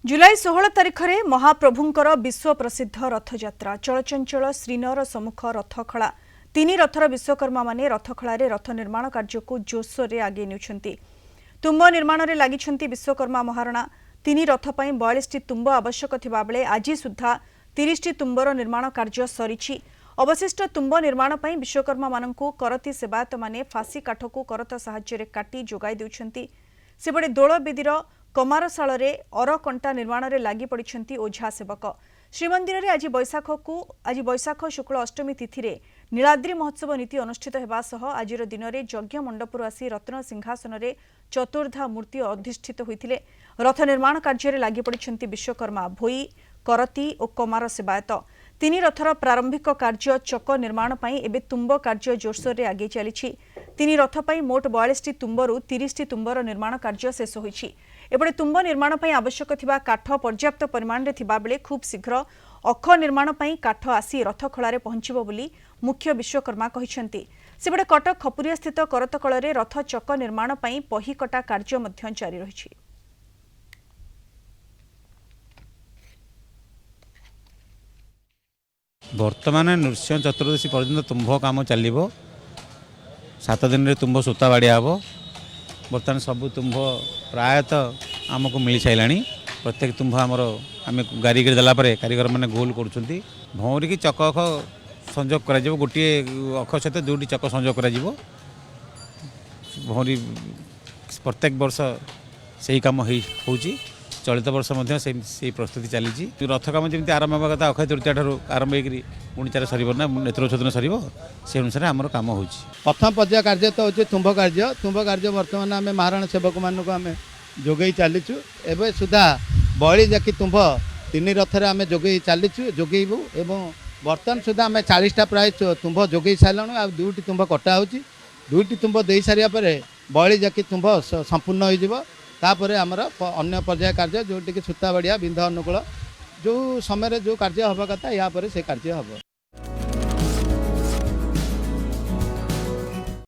जुलाई 16 तारिख में महाप्रभुंकर विश्व प्रसिद्ध रथयात्रा चलचंचल श्रीनगर सम्मुख रथखला तीन रथर विश्वकर्मा माने रथखलार रथ निर्माण कार्य को जोरसोर से आगे नेउछंती। तुम्ब निर्माण में लगी विश्वकर्मा महारणा तीन रथ पर 42 तुम्ब आवश्यक थिबा बेले आज सुधा 30 तुम्बर निर्माण कार्य सरी। अवशिष्ट तुम्ब निर्माण पर विश्वकर्मा मानकु करती सेवायत माने फासी काठ को करत साहाय्य काटी जोगाई देउछंती। सेबडे दोल बेदीर कमारशाल अरकंटा निर्माण में लगी पड़ती ओझा सेवक। श्रीमंदिर में आज बैशाख शुक्ल अष्टमी तिथि रे नीलाद्री महोत्सव नीति अनुष्ठित होगा सह आज दिन में यज्ञ मंडपुर आसी रत्न सिंहासन में चतुर्धा मूर्ति अधिष्ठित होते। रथ निर्माण कार्य में लगी पड़ती विश्वकर्मा भोई करती और कमार सेवायत। तीन रथर प्रारंभिक कार्य चक निर्माण पर एवं तुम्ब कार्य जोरसोर से आगे चली। तीन रथ पर मोट 42 तुम्बरू 30 तुम्बर निर्माण कार्य शेष होइछि। एपटे तुम्ब निर्माण पर आवश्यक थिबा काठ पर्याप्त परिमाण में थिबा बेले खूब शीघ्र अख निर्माण पर काठ आसी रथखलारे पहुंचिबो बोली मुख्य विश्वकर्मा कहिसेंती। सेपटे कटक खपुरिया स्थित करतकल में रथ चक निर्माण पर पहिकटा कार्य मध्य जारी रहिछि। बर्तमान नृसिंह चतुर्दशी पर्यंत तुम्भ काम चलो 7 दिन में तुम्भ सूता बाड़िया हम। बर्तमान सबू तुम्भ प्रायतः आमको मिल सारा प्रत्येक तुम्भ आमर आम गारिक देलापर कारीगर मैंने गोल कर भौरी की चक अख संजोग कर गोटे अख सहित दुटी चक संजोग कर भौरी प्रत्येक वर्ष से कम हो चलित वर्ष से प्रस्तुति चली। रथ कम जमी आरंभ होगा कथा अक्षय तृतीया ठार आरंभ हो गुणिचार सर ना नेत्रोत्सोधन सर से अनुसार आम कम हो। प्रथम पर्याय कार्य तो हूँ तुम्भ कार्य बर्तमान आम महाराणा सेवक मानक आम जोगे चलीचु एवं सुधा बड़ी जाकि तुम्भ तीन रथ आम जोगे चलीचु जोगेबू एवं बर्तमान सुधा आम 40टा प्राय तुम्भ जोगे सारू आ 2टी तुम्भ कटा हो 2टी तुम्भ दे सारापर बड़ी जाकि तुम्भ संपूर्ण हो तापर आमर अन्य पर्याय कार्य जोटि सूता बाड़िया बिंध अनुकूल जो समय जो कार्य हवा कथा या से कार्य हम।